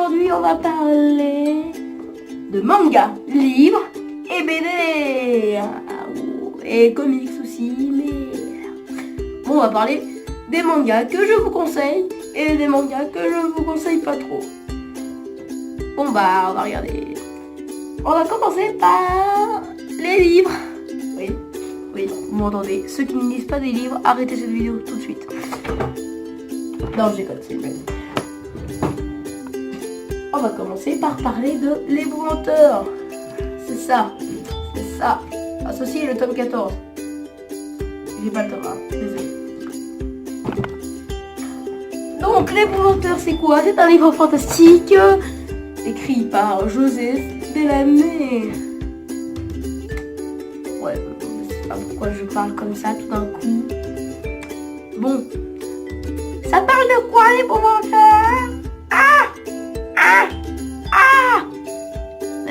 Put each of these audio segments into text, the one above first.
aujourd'hui on va parler de manga, livres et BD. Et comics aussi, mais... Bon, on va parler des mangas que je vous conseille et des mangas que je ne vous conseille pas trop. Bon bah, on va regarder. On va commencer par les livres. Oui, vous m'entendez. Ceux qui ne lisent pas des livres, arrêtez cette vidéo tout de suite. Non, je déconne, c'est une blague. On va commencer par parler de l'éboulanteur. C'est ça. Associé le tome 14. J'ai pas le tome 1, désolé. Donc, l'éboulanteur, c'est quoi? C'est un livre fantastique écrit par Joseph Delaney. Ouais, je sais pas pourquoi je parle comme ça tout d'un coup. Bon, ça parle de quoi l'éboulanteur?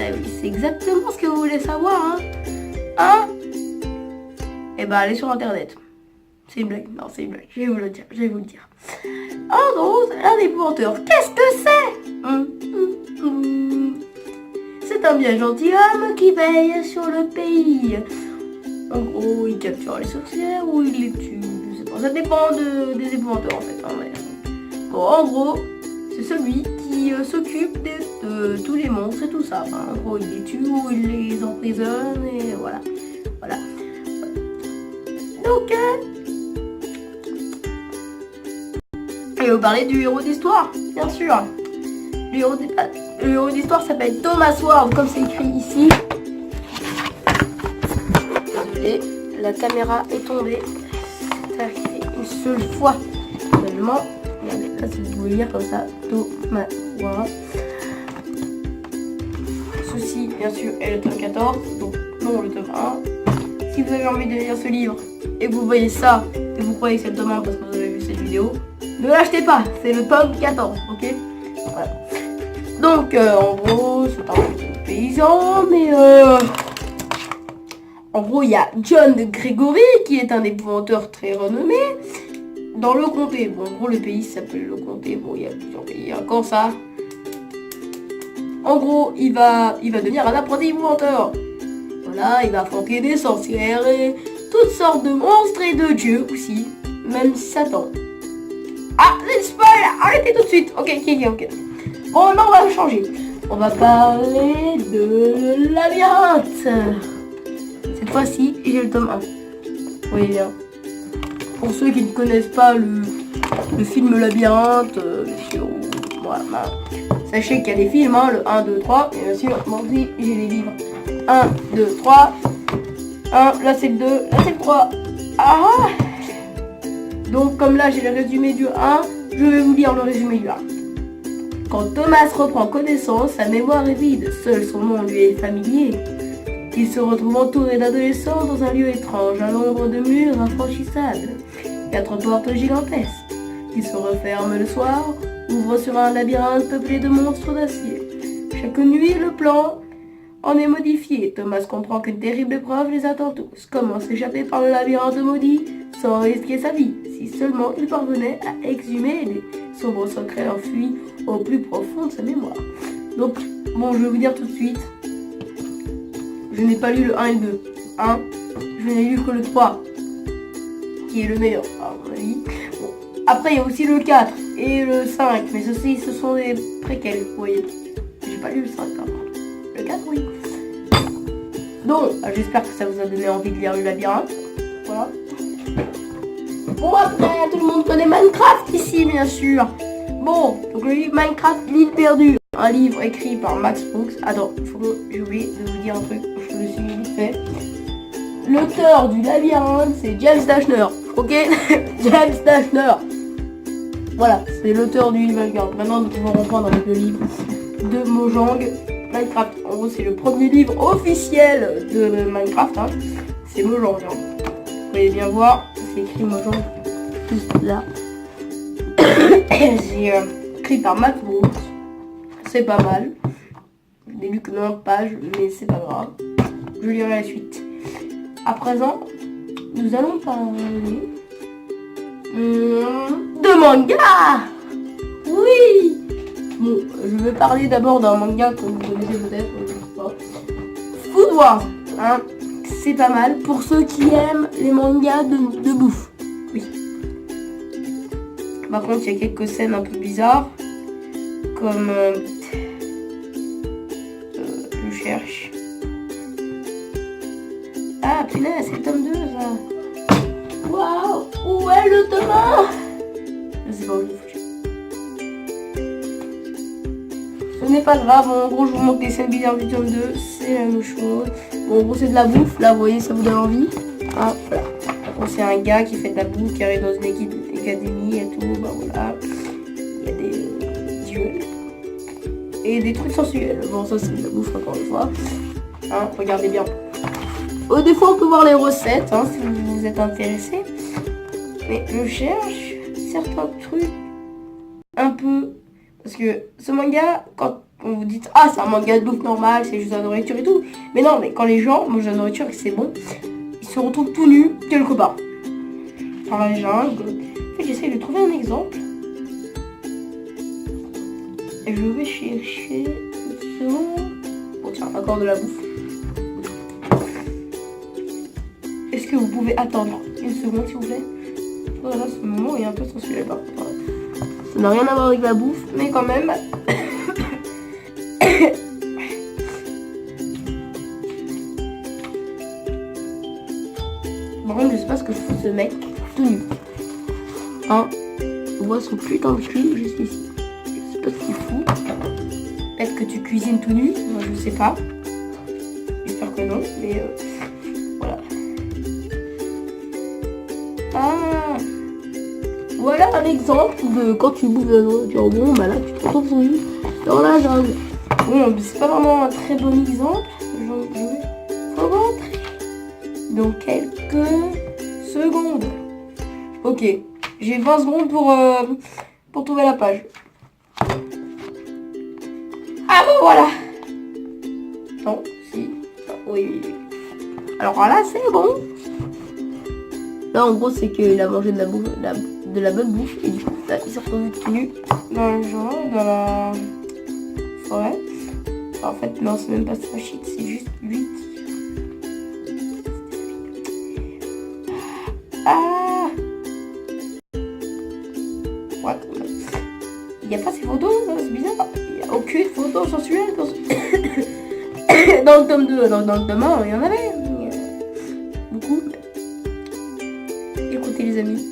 Oui, c'est exactement ce que vous voulez savoir, hein? Eh ben, allez sur internet. C'est une blague, non, c'est une blague, je vais vous le dire. En gros, un éboulanteur, qu'est-ce que c'est? C'est un bien gentilhomme qui veille sur le pays. En gros, il capture les sorcières ou il les tue, je sais pas, ça dépend des épouvanteurs en fait. Bon, en gros, c'est celui qui s'occupe de tous les monstres et tout ça. Enfin, en gros, il les tue ou il les emprisonne et voilà. Donc, et vous parlez du héros d'histoire, bien sûr. Le héros d'histoire s'appelle Thomas Ward, comme c'est écrit ici. Désolé, la caméra est tombée. Ça a écrit une seule fois seulement. Là, si vous voulez lire comme ça, Thomas Ward. Ceci, bien sûr, est le tome 14, donc non le tome 1. Si vous avez envie de lire ce livre et que vous voyez ça et vous croyez que c'est le tome 1 parce que vous avez vu cette vidéo, ne l'achetez pas, c'est le tome 14, ok? Voilà. Donc, en gros, c'est un petit paysan, mais en gros, il y a John de Gregory, qui est un épouvanteur très renommé dans le comté. Bon, en gros, le pays s'appelle le comté. Bon, il y a plusieurs pays, encore ça. En gros, il va devenir un apprenti épouvanteur. Voilà, il va affronter des sorcières et toutes sortes de monstres et de dieux aussi, même Satan. Ah, c'est le spoil! Arrêtez tout de suite. Ok. Bon, là, on va changer. On va parler de Labyrinthe. Cette fois-ci, j'ai le tome 1. Vous voyez bien. Pour ceux qui ne connaissent pas le film Labyrinthe, voilà, sachez qu'il y a des films, le 1, 2, 3. Et bien sûr, moi aussi, j'ai les livres. 1, 2, 3. 1, là c'est le 2, là c'est le 3. Donc comme là j'ai le résumé du 1, je vais vous lire le résumé du 1. Quand Thomas reprend connaissance, sa mémoire est vide, seul son nom lui est familier. Il se retrouve entouré d'adolescents dans un lieu étrange, à l'ombre de murs infranchissables, 4 portes gigantesques, qui se referment le soir, ouvrent sur un labyrinthe peuplé de monstres d'acier. Chaque nuit, le plan en est modifié. Thomas comprend qu'une terrible épreuve les attend tous. Comment s'échapper par le labyrinthe maudit sans risquer sa vie, si seulement il parvenait à exhumer les sombres secrets enfuis au plus profond de sa mémoire. Donc, bon, je vais vous dire tout de suite, je n'ai pas lu le 1 et le 2. Je n'ai lu que le 3, qui est le meilleur, à mon avis. Bon. Après, il y a aussi le 4 et le 5, mais ceci, ce sont des préquels, vous voyez. J'ai pas lu le 5, par contre. Le 4, oui. Donc, j'espère que ça vous a donné envie de lire le labyrinthe. Voilà. Bon, après, tout le monde connaît Minecraft ici, bien sûr. Bon, donc le livre Minecraft, l'île perdue. Un livre écrit par Max Brooks. Attends, j'ai oublié de vous dire un truc. Je me suis vite fait. L'auteur du labyrinthe, c'est James Dashner. Ok? James Dashner. Voilà, c'est l'auteur du livre Minecraft. Maintenant, nous pouvons reprendre avec le livre de Mojang. Minecraft, en gros, c'est le premier livre officiel de Minecraft. C'est Mojang. Vous pouvez bien voir, c'est écrit Mojang juste là. C'est écrit par Max Brooks. C'est pas mal. Je n'ai lu que 90 pages, mais c'est pas grave. Je lirai la suite. À présent, nous allons parler de manga. Oui. Bon, je vais parler d'abord d'un manga que vous connaissez peut-être, je sais pas. Food Wars, hein, c'est pas mal pour ceux qui aiment les mangas de bouffe. Oui. Par contre, il y a quelques scènes un peu bizarres, comme je cherche. Ah punaise, c'est le tome 2 ça. Waouh, où est le tome 1? Je sais pas où il faut. Ce n'est pas grave, en gros je vous montre les scènes bizarres du tome 2, c'est la même chose. Bon, en gros c'est de la bouffe, là vous voyez ça vous donne envie. Ah voilà. Bon, c'est un gars qui fait de la bouffe, qui arrive dans une académie et tout, bah voilà. Il y a des dieux. Et des trucs sensuels. Bon ça c'est de la bouffe encore une fois. Hein, regardez bien. Des fois on peut voir les recettes, hein, si vous êtes intéressé. Mais je cherche certains trucs un peu... Parce que ce manga, quand on vous dit ah c'est un manga de bouffe normal, c'est juste de la nourriture et tout. Mais non, mais quand les gens mangent de la nourriture et que c'est bon, ils se retrouvent tout nus quelque part. Dans la jungle. En fait j'essaie de trouver un exemple. Et je vais chercher une seconde. Bon tiens, encore de la bouffe. Est-ce que vous pouvez attendre une seconde s'il vous plaît? Voilà, ce moment est un peu sensuel par contre. Ça n'a rien à voir avec la bouffe, mais quand même. Par contre, je sais pas ce que fout ce mec tout nu. Hein, on voit son putain de cul juste ici. Je sais pas ce qu'il fout. Peut-être que tu cuisines tout nu, moi je sais pas. J'espère que non, mais voilà. Ah, voilà un exemple de quand tu bouffes de la nourriture. Bon, bah là tu te retrouves nu dans la jungle. Bon, c'est pas vraiment un très bon exemple. Je vais rentrer dans quelques secondes. Ok, j'ai 20 secondes pour trouver la page. Ah bon, voilà. Non, si. Ah, oui. Alors là, c'est bon. Là, en gros, c'est qu'il a mangé de la bouffe, de la bonne bouffe. Et du coup, là, il s'est retrouvé tout nu dans le genre, dans la forêt. En fait, non, c'est même pas sa shit, c'est juste 8. Ah! What? Il n'y a pas ces photos, c'est bizarre. Il n'y a aucune photo sensuelle dans le tome 2. Dans le tome 1, il y en avait. Beaucoup. Écoutez les amis.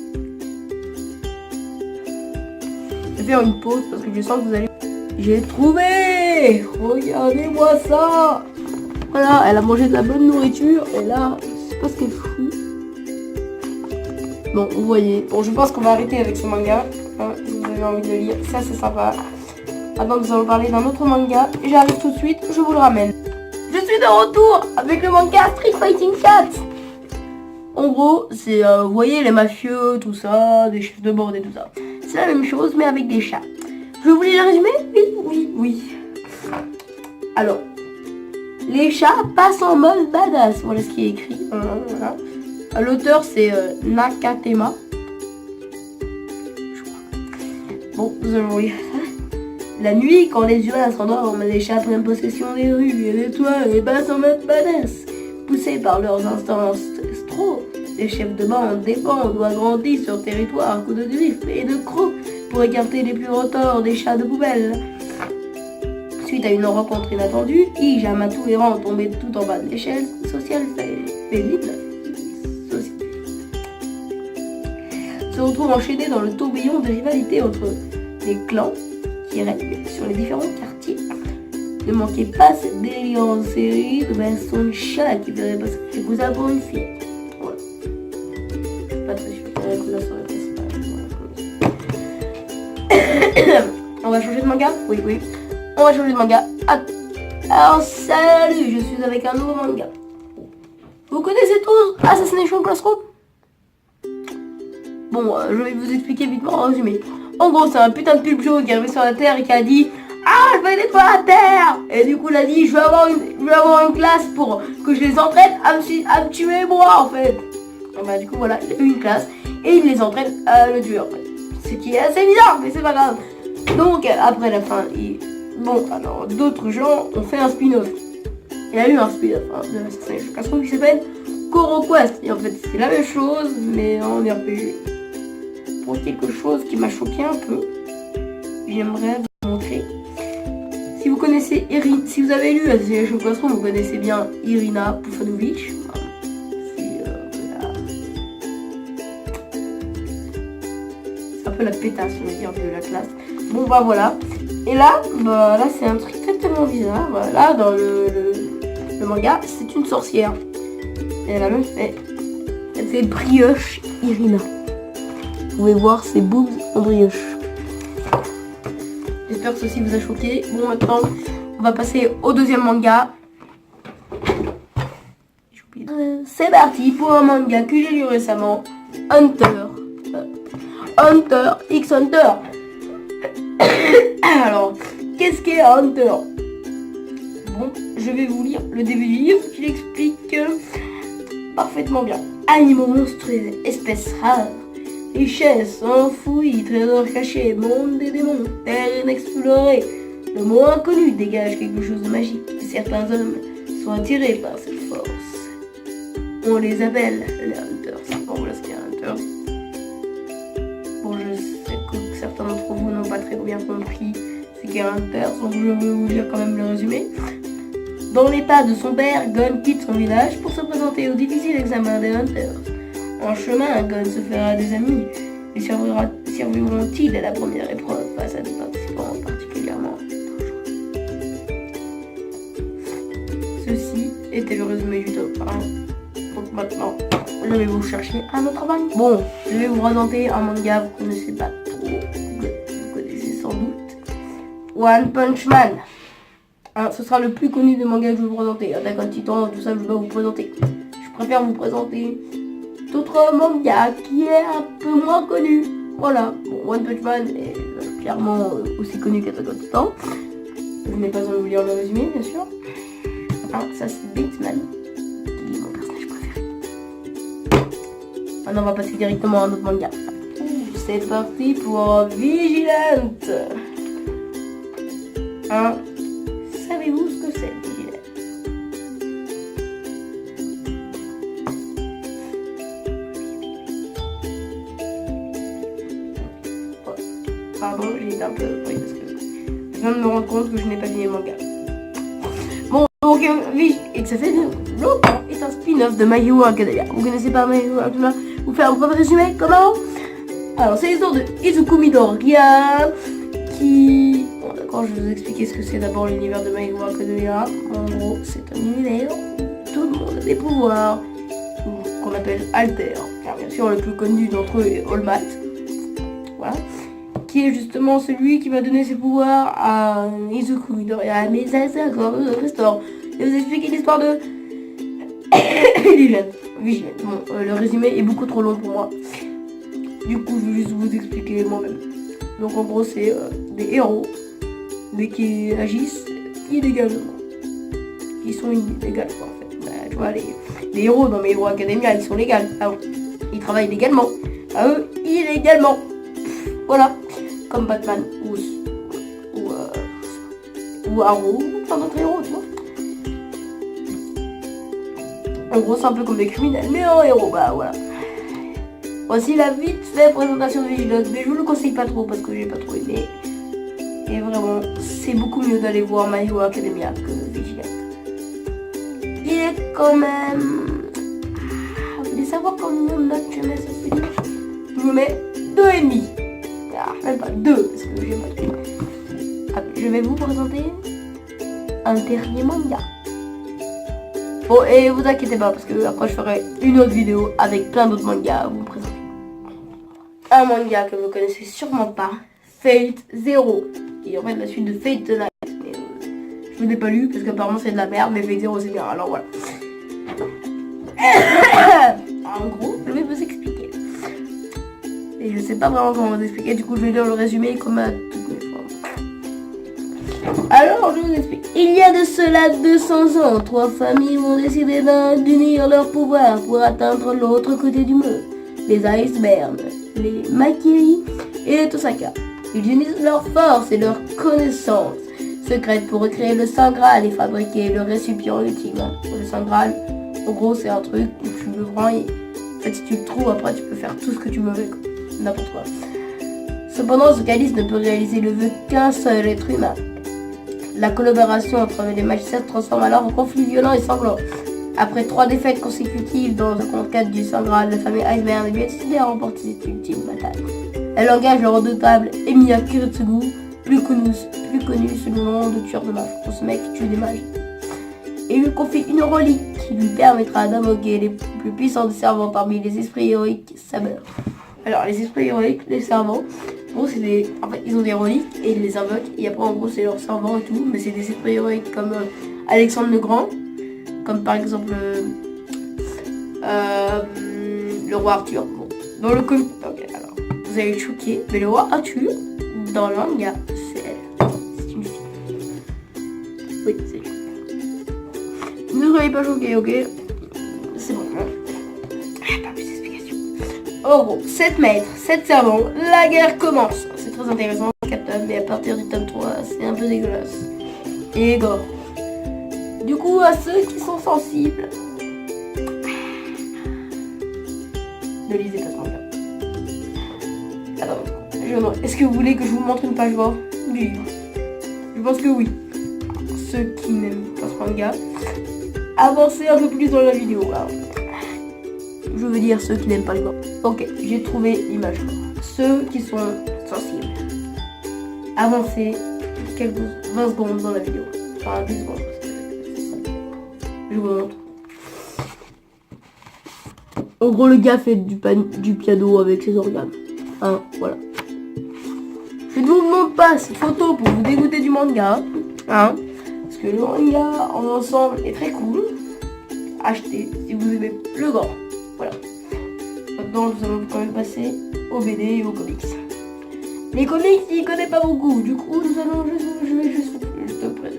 Je vais faire une pause parce que je sens que vous allez... J'ai trouvé! Regardez-moi ça! Voilà, elle a mangé de la bonne nourriture et là, je sais pas ce qu'elle fout. Bon, vous voyez. Bon, je pense qu'on va arrêter avec ce manga. Hein, si vous avez envie de le lire, ça c'est sympa. Maintenant nous allons parler d'un autre manga. J'arrive tout de suite, je vous le ramène. Je suis de retour avec le manga Street Fighting 4. En gros, c'est, vous voyez, les mafieux, tout ça, des chefs de bande et tout ça. C'est la même chose, mais avec des chats. Je vous lis le résumé? Oui. Alors, les chats passent en mode badass. Voilà ce qui est écrit. Voilà. L'auteur, c'est Nakatema. Je crois. Bon, nous allons lire ça. La nuit, quand les humains s'endorment, les chats prennent possession des rues et des toits et passent en mode badass. Poussés par leurs instincts astraux, les chefs de bande dépendent ou agrandissent leur territoire à coups de griffes et de crocs pour écarter les plus retors des chats de poubelle. Suite à une rencontre inattendue, Ige, un matou errant tombé tout en bas de l'échelle sociale féline, se retrouve enchaîné dans le tourbillon de rivalité entre les clans qui règnent sur les différents quartiers. Ne manquez pas cette délirante série de son chat qui ferait passer ses cousins pour une fille. Voilà. Je suis pas très sûr que les cousins seraient principales. On va changer de manga? Oui. On va changer de manga. Alors salut, je suis avec un nouveau manga. Vous connaissez tous Assassination Classroom? Bon, je vais vous expliquer vite en résumé. En gros, c'est un putain de pulpe jaune qui est arrivé sur la Terre et qui a dit ah, je vais nettoyer la Terre. Et du coup, il a dit je vais avoir une classe pour que je les entraîne à me tuer moi en fait. Et bah du coup voilà, il a eu une classe et il les entraîne à le tuer en fait. Ce qui est assez bizarre, mais c'est pas grave. Donc après la fin, Bon, alors d'autres gens ont fait un spin-off. Il y a eu un spin-off de Assassin's Creed 4 qui s'appelle CoroQuest. Et en fait, c'est la même chose, mais en RPG. Pour quelque chose qui m'a choqué un peu, j'aimerais vous montrer. Si vous connaissez Irina, si vous avez lu Assassin's Creed 4, vous connaissez bien Irina Pufanovic. C'est un peu la pétasse, on va dire, de la classe. Bon, bah voilà. Et là, là c'est un truc tellement bizarre. Voilà, dans le manga, c'est une sorcière. Et elle a même fait. Elle fait brioche Irina. Vous pouvez voir ses boobs en brioche. J'espère que ceci vous a choqué. Bon, maintenant, on va passer au deuxième manga. C'est parti pour un manga que j'ai lu récemment. Hunter. Hunter x Hunter. Alors, qu'est-ce qu'est Hunter? Bon, je vais vous lire le début du livre qui l'explique parfaitement bien. Animaux monstrueux, espèces rares, richesses enfouies, trésors cachés, monde des démons, terre inexplorée. Le mot inconnu dégage quelque chose de magique et certains hommes sont attirés par cette force. On les appelle les Hunters. Bon, voilà ce qu'est un Hunter. Bon, je sais que certains d'entre vous n'ont pas très bien compris ce qu'est un Hunter, donc je vais vous lire quand même le résumé. Dans l'état de son père, Gon quitte son village pour se présenter au difficile examen des Hunters. En chemin, Gon se fera des amis. Lui survivront-ils à la première épreuve face à des participants particulièrement dangereux? Ceci était le résumé du top 1. Donc maintenant, je vais vous chercher un autre manga. Bon, je vais vous présenter un manga que vous ne connaissez pas trop. Vous connaissez sans doute. One Punch Man. Ce sera le plus connu des mangas que je vais vous présenter. Attack on Titan, tout ça, je vais pas vous présenter. Je préfère vous présenter d'autres mangas qui est un peu moins connu. Voilà. Bon, One Punch Man est clairement aussi connu qu'Attack on Titan. Je n'ai pas envie de vous lire le résumé, bien sûr. Ça c'est Bateman, qui est mon personnage préféré. Maintenant, on va passer directement à un autre manga. C'est parti pour Vigilant. Savez-vous ce que c'est, Vigilant? Pardon, j'ai été un peu... Oui, parce que je viens de me rendre compte que je n'ai pas lu les mangas. Bon, donc, et que ça fait longtemps, est un spin-off de My Hero Academia. Vous connaissez pas My Hero Academia? Vous faites un bref résumé, comment? Alors, c'est l'histoire de Izuku Midoriya, qui... Bon, d'accord, je vais vous expliquer ce que c'est d'abord l'univers de My Hero Academia. En gros, c'est un univers où tout le monde a des pouvoirs, qu'on appelle Alter. Car bien sûr, le plus connu d'entre eux est All Might. Voilà. Qui est justement celui qui va donner ses pouvoirs à Izuku Midoriya. Mais ça, c'est encore restaure. Je vais vous expliquer l'histoire de Vigilant. Bon, le résumé est beaucoup trop long pour moi. Du coup, je vais juste vous expliquer moi-même. Donc, en gros, c'est des héros, mais qui agissent illégalement. Qui sont illégaux, quoi, en fait. Bah, tu vois, les héros dans My Hero Academia, ils sont légaux. Alors, ils travaillent légalement. À eux, illégalement. Voilà. Comme Batman ou Arrow, ou plein d'autres héros, tu vois. En gros, c'est un peu comme des criminels, mais en héros, bah voilà. Voici la vite fait présentation de Vigilant, mais je vous le conseille pas trop parce que j'ai pas trop aimé. Et vraiment, c'est beaucoup mieux d'aller voir My Hero Academia que Vigilant. Il est quand même... Vous voulez savoir combien de notes je mets sur ce vidéo? Je me mets 2,5. Même pas 2, parce que j'ai pas trouvé. Je vais vous présenter un dernier manga. Bon, et vous inquiétez pas, parce que après je ferai une autre vidéo avec plein d'autres mangas à vous présenter. Un manga que vous connaissez sûrement pas, Fate Zero, qui est en fait la suite de Fate the Night. Mais, je ne l'ai pas lu, parce qu'apparemment c'est de la merde, mais Fate Zero c'est bien, alors voilà. En gros, je vais vous expliquer. Et je sais pas vraiment comment vous expliquer, du coup je vais lire le résumé comme à toutes mes fois. Alors je vous explique. Il y a de cela 200 ans, 3 familles ont décidé d'unir leurs pouvoirs pour atteindre l'autre côté du monde. Les Icebergs, les Makiri et les Tosaka. Ils unissent leurs forces et leurs connaissances. secrète pour recréer le Saint Graal et fabriquer le récipient ultime. Le Saint Graal, en gros, c'est un truc où tu le prends et en fait, si tu le trouves, après, tu peux faire tout ce que tu veux avec, n'importe quoi. Cependant, ce calice ne peut réaliser le vœu qu'un seul être humain. La collaboration entre les magiciens se transforme alors en conflit violent et sanglant. Après 3 défaites consécutives dans la conquête du Saint Graal, la famille Iceberg est bien décidée à remporter cette ultime bataille. Elle engage le redoutable Emiya Kiritsugu, plus connu sous le nom de tueur de mages, pour ce mec qui tue des mages. Et lui confie une relique qui lui permettra d'invoquer les plus puissants des servants parmi les esprits héroïques Saber. Alors les esprits héroïques, les servants, en gros c'est des... En fait ils ont des reliques et ils les invoquent et après en gros c'est leurs servants et tout, mais c'est des esprits héroïques comme Alexandre le Grand, comme par exemple le roi Arthur. Bon, dans le comic, ok alors, vous allez être choqués, mais le roi Arthur, dans le manga, c'est elle. C'est une fille. Oui, c'est une fille. Ne soyez pas choqués, ok? C'est bon, hein? Pas plus d'explications. En gros, 7 maîtres, 7 servants, la guerre commence. C'est très intéressant, 4 tomes, mais à partir du tome 3, c'est un peu dégueulasse. Et gore. Du coup, à ceux qui sont sensibles, ne lisez pas ce manga. Alors, est-ce que vous voulez que je vous montre une page gore du livre? Je pense que oui. Alors, ceux qui n'aiment pas ce manga, avancez un peu plus dans la vidéo. Alors, je veux dire ceux qui n'aiment pas le gore. Ok, j'ai trouvé l'image gore. Ceux qui sont sensibles, avancez quelques 20 secondes dans la vidéo. Enfin, 10 secondes. Je vous montre. En gros, le gars fait du piano avec ses organes. Hein, voilà. Je ne vous montre pas ces photos pour vous dégoûter du manga. Hein, parce que le manga en ensemble est très cool. Achetez si vous aimez le gore. Voilà. Maintenant, nous allons quand même passer aux BD et aux comics. Les comics, ils ne connaissent pas beaucoup. Du coup, je vais juste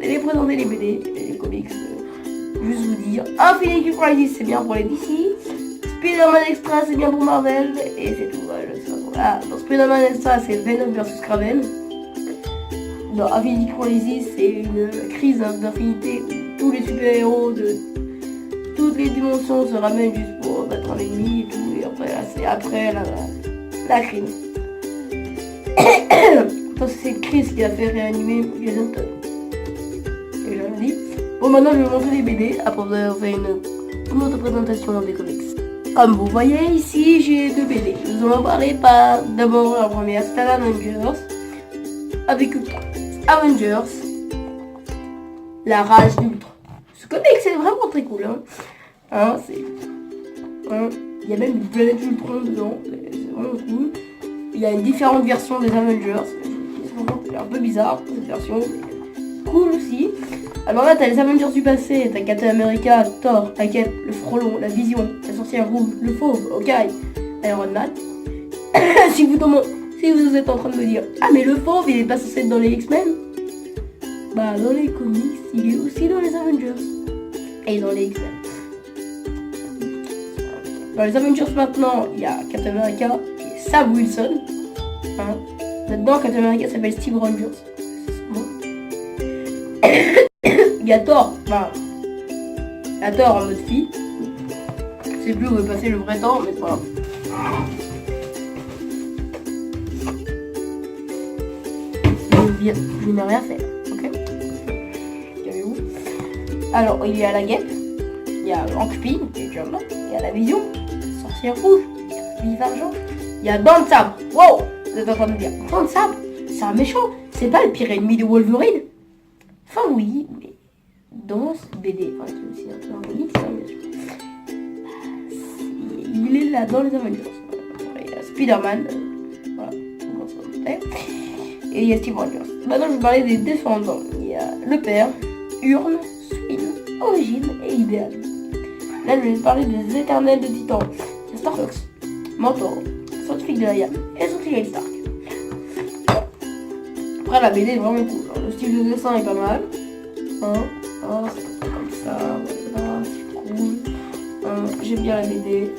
les présenter les BD et les comics. Juste vous dire, Infinity Crisis c'est bien pour les DC, Spider-Man Extra c'est bien pour Marvel, et c'est tout. Voilà. Dans Spider-Man Extra c'est Venom vs Kraven. Dans Infinity Crisis c'est une crise d'infinité où tous les super-héros de toutes les dimensions se ramènent juste pour battre un ennemi et tout, et après là, c'est après la crise. Donc c'est Chris qui a fait réanimer Jason Todd. Et j'en ai dit. Bon, maintenant je vais vous montrer les BD, après vous avez fait une autre présentation des comics. Comme vous voyez ici, j'ai 2 BD. Nous allons parler par d'abord la première, Star Avengers, avec Ultron. Avengers, la rage d'Ultron. Ce comic c'est vraiment très cool. Hein, il y a même une planète Ultron dedans, c'est vraiment cool. Il y a une différente version des Avengers, c'est un peu bizarre cette version, mais cool aussi. Alors là, t'as les Avengers du passé, t'as Captain America, Thor, la Cape, le Frelon, la Vision, la Sorcière Rouge, le Fauve, Hawkeye, Iron Man. si vous êtes en train de me dire, ah mais le Fauve, il est pas censé être dans les X-Men? Bah dans les comics, il est aussi dans les Avengers. Et dans les X-Men. Dans les Avengers maintenant, il y a Captain America et Sam Wilson. Hein. Là-dedans, Captain America s'appelle Steve Rogers. Il y a Thor, la Thor en mode fille. Je sais plus où est passé le vrai Thor, mais c'est pas grave. Je n'ai rien fait, ok? Calmez-vous. Alors, il y a la Guêpe, il y a Hank Pym, qui est Jumbo, il y a la Vision, la Sorcière Rouge, Vive Argent, il y a Dent de Sabre. Wow! Vous êtes en train de me dire, Dent de Sabre, c'est un méchant, c'est pas le pire ennemi de Wolverine? Enfin oui, mais dans ce BD, enfin c'est aussi un peu un comics, bien sûr. Il est là dans les Avengers. Il y a Spider-Man, voilà, et il y a Steve Rogers. Maintenant je vais parler des descendants. Il y a le père, Urne, Swin, Origine et Idéal. Là je vais parler des éternels de Titan. Il y a Star Fox, Mentor, Scientifique de la Yam et Scientifique Stark. Après la BD est vraiment cool. Le style de dessin est pas mal. C'est comme ça, voilà, c'est cool. J'aime bien la BD.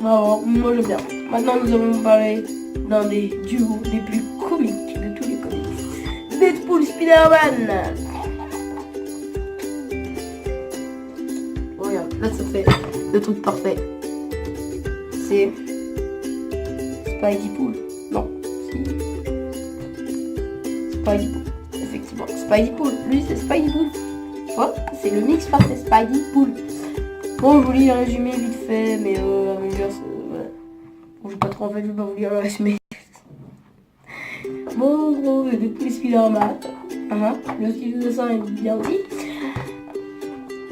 Vraiment, moi j'aime bien. Maintenant nous allons parler d'un des duos les plus Deadpool, Spider-Man. Regarde, là ça fait le truc parfait. C'est Spidey Pool. Non, si. Spidey Pool. Effectivement, Spidey Pool. Lui, c'est Spidey Pool. Tu vois, c'est le mix parfait, Spidey Pool. Bon, je vous lis le résumé vite fait, mais Avengers, voilà. Bon, je vais pas trop en fait, je vais pas vous lire le résumé. Bon, en gros, depuis Spider-Man, le style de dessin est bien dit.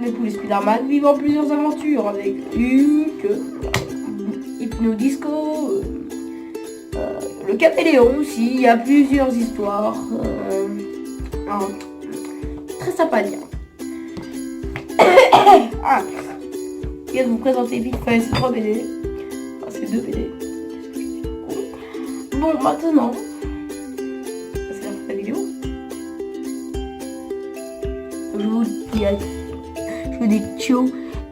Depuis Spider-Man vivant plusieurs aventures avec Hulk, Hypno-Disco, le Caméléon aussi. Il y a plusieurs histoires. Très sympa à lire. Je viens de vous présenter vite fait ces 3 BD. Enfin, c'est 2 BD. Bon, maintenant, c'est la fin de la vidéo. Je vous dis ciao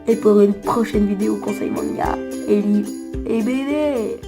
et pour une prochaine vidéo conseil manga et livres et BD.